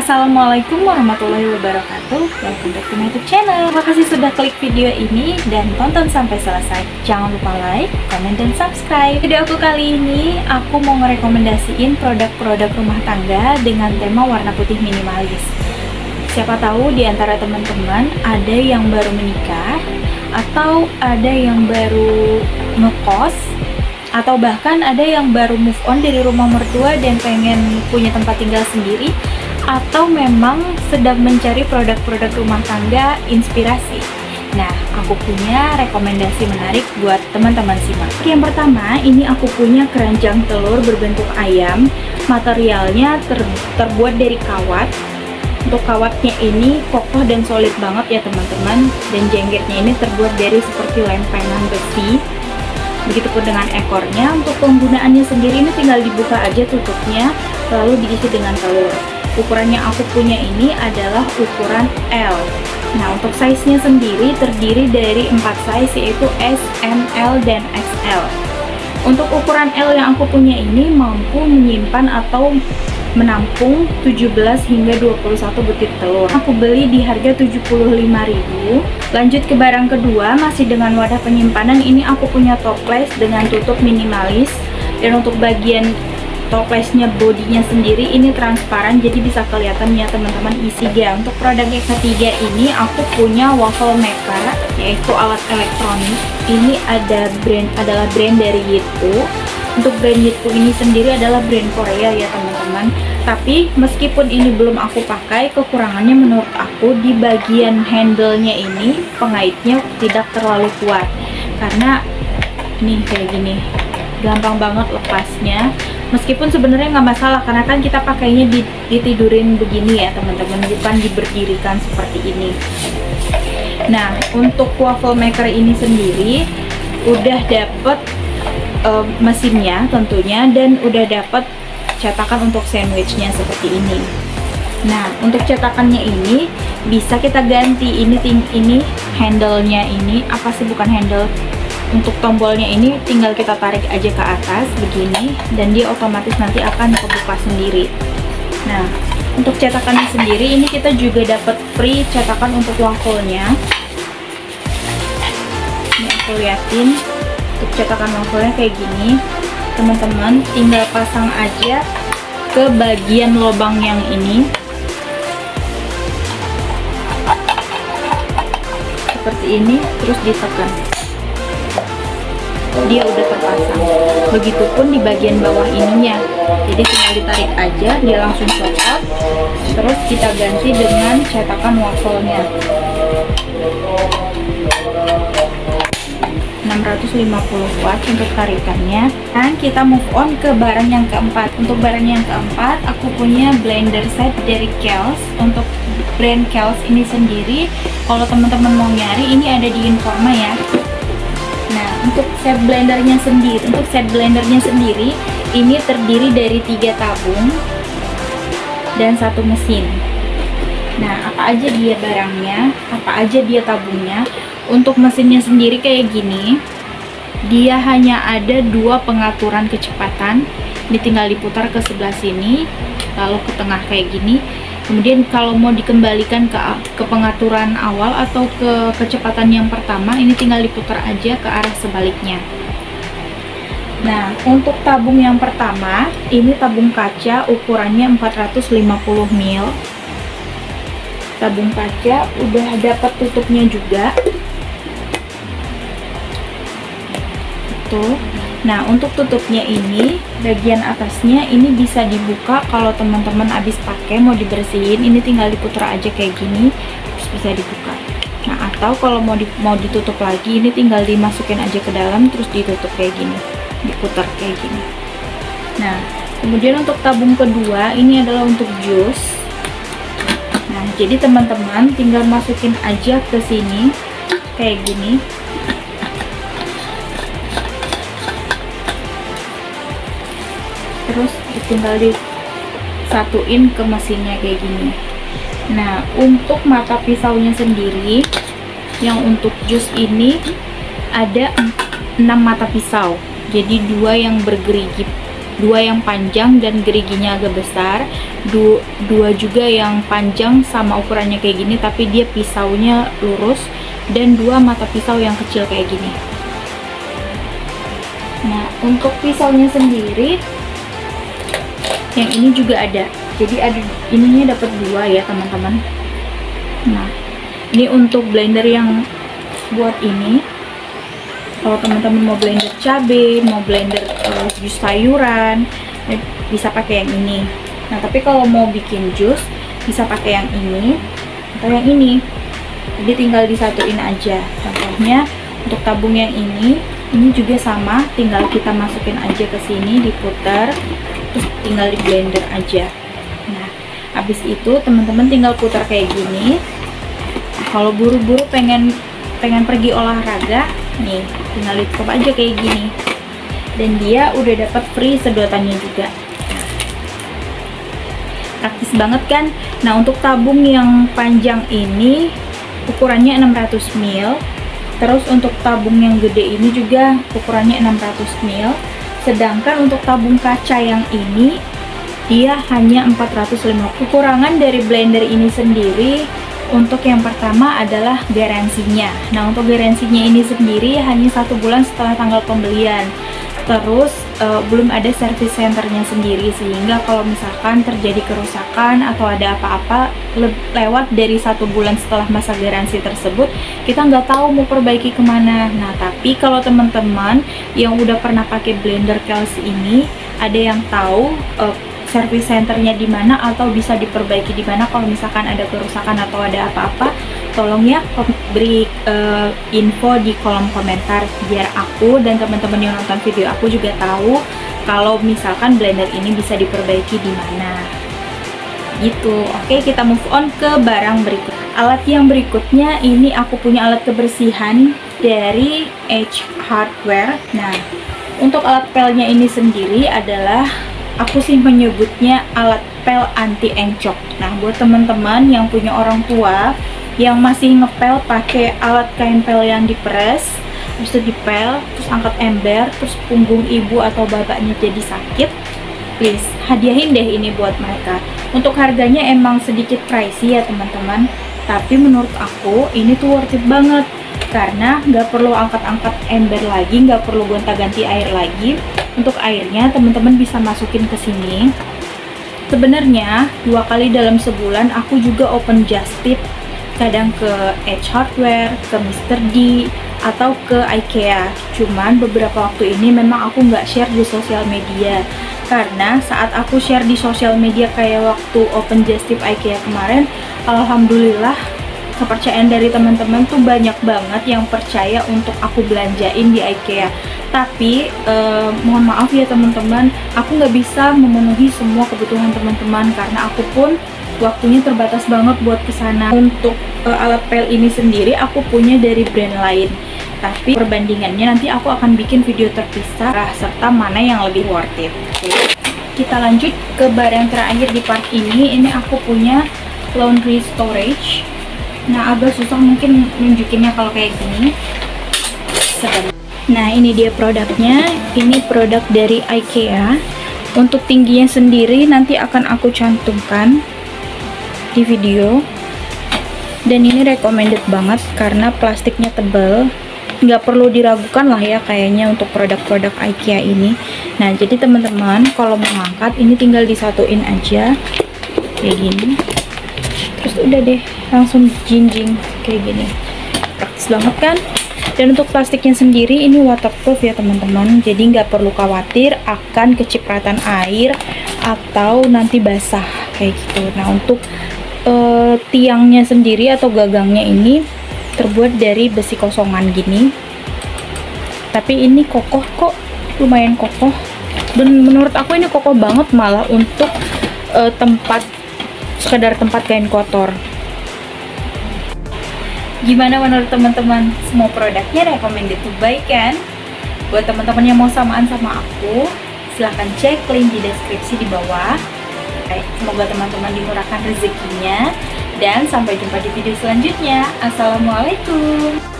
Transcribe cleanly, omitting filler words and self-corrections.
Assalamualaikum warahmatullahi wabarakatuh. Welcome back to my YouTube channel. Terima kasih sudah klik video ini dan tonton sampai selesai. Jangan lupa like, comment, dan subscribe. Video aku kali ini aku mau merekomendasiin produk-produk rumah tangga dengan tema warna putih minimalis. Siapa tahu di antara teman-teman ada yang baru menikah, atau ada yang baru ngekos, atau bahkan ada yang baru move on dari rumah mertua dan pengen punya tempat tinggal sendiri, atau memang sedang mencari produk-produk rumah tangga inspirasi. Nah, aku punya rekomendasi menarik buat teman-teman simak. Yang pertama, ini aku punya keranjang telur berbentuk ayam. Materialnya terbuat dari kawat. Untuk kawatnya ini kokoh dan solid banget ya teman-teman. Dan jenggotnya ini terbuat dari seperti lempengan besi. Begitupun dengan ekornya. Untuk penggunaannya sendiri ini tinggal dibuka aja tutupnya, lalu diisi dengan telur. Ukuran yang aku punya ini adalah ukuran L. Nah, untuk size-nya sendiri terdiri dari 4 size, yaitu S, M, L, dan XL. Untuk ukuran L yang aku punya ini mampu menyimpan atau menampung 17 hingga 21 butir telur. Aku beli di harga 75.000. Lanjut ke barang kedua, masih dengan wadah penyimpanan. Ini aku punya toples dengan tutup minimalis. Dan untuk bagian toplesnya, bodinya sendiri ini transparan, jadi bisa kelihatan ya teman-teman isinya. Untuk produk yang ketiga ini aku punya waffle maker, yaitu alat elektronik. Ini adalah brand dari Yitpu. Untuk brand Yitpu ini sendiri adalah brand Korea ya teman-teman. Tapi meskipun ini belum aku pakai, kekurangannya menurut aku di bagian handle-nya ini pengaitnya tidak terlalu kuat. Karena nih kayak gini, gampang banget lepasnya. Meskipun sebenarnya nggak masalah karena kan kita pakainya ditidurin begini ya teman-teman, bukan diberdirikan seperti ini. Nah, untuk waffle maker ini sendiri udah dapet mesinnya tentunya, dan udah dapet cetakan untuk sandwichnya seperti ini. Nah, untuk cetakannya ini bisa kita ganti. Ini handle-nya ini apa sih, bukan handle. Untuk tombolnya ini tinggal kita tarik aja ke atas begini, dan dia otomatis nanti akan kebuka sendiri. Nah, untuk cetakannya sendiri ini kita juga dapat free cetakan untuk waffle-nya. Ini aku liatin, untuk cetakan waffle-nya kayak gini. Teman-teman tinggal pasang aja ke bagian lubang yang ini. Seperti ini, terus ditekan. Dia udah terpasang. Begitupun di bagian bawah ininya, jadi tinggal ditarik aja, dia langsung copot. Terus kita ganti dengan cetakan waffle-nya. 650 watt untuk tarikannya. Dan kita move on ke barang yang keempat. Untuk barang yang keempat, aku punya blender set dari Kiehl's. Untuk brand Kiehl's ini sendiri, kalau teman-teman mau nyari, ini ada di Informa ya. Nah, untuk set blendernya sendiri, ini terdiri dari 3 tabung dan 1 mesin. Nah, apa aja dia barangnya, apa aja dia tabungnya. Untuk mesinnya sendiri kayak gini, dia hanya ada 2 pengaturan kecepatan. Ini tinggal diputar ke sebelah sini, lalu ke tengah kayak gini. Kemudian kalau mau dikembalikan ke pengaturan awal atau ke kecepatan yang pertama, ini tinggal diputar aja ke arah sebaliknya. Nah, untuk tabung yang pertama, ini tabung kaca, ukurannya 450 ml. Tabung kaca udah dapat tutupnya juga. Tuh. Nah, untuk tutupnya ini, bagian atasnya ini bisa dibuka. Kalau teman-teman habis pakai mau dibersihin, ini tinggal diputar aja kayak gini, terus bisa dibuka. Nah, atau kalau mau ditutup lagi, ini tinggal dimasukin aja ke dalam, terus ditutup kayak gini, diputar kayak gini. Nah, kemudian untuk tabung kedua, ini adalah untuk jus. Nah, jadi teman-teman tinggal masukin aja ke sini, kayak gini. Terus tinggal disatuin ke mesinnya kayak gini. Nah, untuk mata pisaunya sendiri, yang untuk jus ini ada 6 mata pisau. Jadi 2 yang bergerigi dua yang panjang dan geriginya agak besar, dua juga yang panjang sama ukurannya kayak gini tapi dia pisaunya lurus, dan dua mata pisau yang kecil kayak gini. Nah, untuk pisaunya sendiri yang ini juga ada, jadi ada ininya dapat dua ya teman-teman. Nah, ini untuk blender yang buat ini. Kalau teman-teman mau blender cabai, mau blender jus sayuran, bisa pakai yang ini. Nah, tapi kalau mau bikin jus, bisa pakai yang ini atau yang ini. Jadi tinggal disatuin aja. Contohnya untuk tabung yang ini juga sama, tinggal kita masukin aja ke sini, diputar, terus tinggal di blender aja. Nah, habis itu teman-teman tinggal putar kayak gini. Kalau buru-buru pengen pergi olahraga, nih tinggal ditutup aja kayak gini, dan dia udah dapat free sedotannya juga. Praktis banget kan? Nah, untuk tabung yang panjang ini ukurannya 600 ml, terus untuk tabung yang gede ini juga ukurannya 600 ml, sedangkan untuk tabung kaca yang ini dia hanya 450. Kekurangan dari blender ini sendiri, untuk yang pertama adalah garansinya. Nah, untuk garansinya ini sendiri hanya 1 bulan setelah tanggal pembelian. Terus belum ada service centernya sendiri, sehingga kalau misalkan terjadi kerusakan atau ada apa-apa lewat dari 1 bulan setelah masa garansi tersebut, kita nggak tahu mau perbaiki kemana. Nah, tapi kalau teman-teman yang udah pernah pakai blender Kels ini, ada yang tahu service centernya di mana atau bisa diperbaiki di mana kalau misalkan ada kerusakan atau ada apa-apa, tolong ya beri info di kolom komentar biar aku dan teman-teman yang nonton video aku juga tahu kalau misalkan blender ini bisa diperbaiki di mana. Gitu. Oke, kita move on ke barang berikut. Alat yang berikutnya ini aku punya alat kebersihan dari Ace Hardware. Nah, untuk alat pelnya ini sendiri adalah, aku sih menyebutnya alat pel anti encok. Nah, buat teman-teman yang punya orang tua yang masih ngepel pakai alat kain pel yang diperes, terus dipel, terus angkat ember, terus punggung ibu atau bapaknya jadi sakit, please hadiahin deh ini buat mereka. Untuk harganya emang sedikit pricey ya teman-teman, tapi menurut aku ini tuh worth it banget, karena nggak perlu angkat-angkat ember lagi, nggak perlu gonta-ganti air lagi. Untuk airnya teman-teman bisa masukin ke sini. Sebenarnya 2 kali dalam sebulan aku juga open just tip, kadang ke Ace Hardware, ke Mr. D, atau ke IKEA. Cuman beberapa waktu ini memang aku nggak share di sosial media, karena saat aku share di sosial media kayak waktu open just tip IKEA kemarin, alhamdulillah kepercayaan dari teman-teman tuh banyak banget yang percaya untuk aku belanjain di IKEA. Tapi mohon maaf ya teman-teman, aku nggak bisa memenuhi semua kebutuhan teman-teman karena aku pun waktunya terbatas banget buat kesana. Untuk alat pel ini sendiri aku punya dari brand lain, tapi perbandingannya nanti aku akan bikin video terpisah serta mana yang lebih worth it. Oke. Kita lanjut ke barang terakhir di part ini. Ini aku punya laundry storage. Nah, agak susah mungkin nunjukinnya kalau kayak gini. Nah, ini dia produknya. Ini produk dari IKEA. Untuk tingginya sendiri nanti akan aku cantumkan di video. Dan ini recommended banget karena plastiknya tebal. Nggak perlu diragukan lah ya kayaknya untuk produk-produk IKEA ini. Nah, jadi teman-teman kalau mau ngangkat ini tinggal disatuin aja kayak gini. Terus udah deh, langsung jinjing kayak gini. Praktis banget kan? Dan untuk plastiknya sendiri ini waterproof ya teman-teman, jadi nggak perlu khawatir akan kecipratan air atau nanti basah kayak gitu. Nah, untuk tiangnya sendiri atau gagangnya ini terbuat dari besi kosongan gini, tapi ini kokoh kok, lumayan kokoh, dan menurut aku ini kokoh banget malah untuk sekedar tempat kain kotor. Gimana menurut teman-teman? Semua produknya recommended to buy kan? Buat teman-teman yang mau samaan sama aku, silahkan cek link di deskripsi di bawah. Semoga teman-teman dimurahkan rezekinya, dan sampai jumpa di video selanjutnya. Assalamualaikum.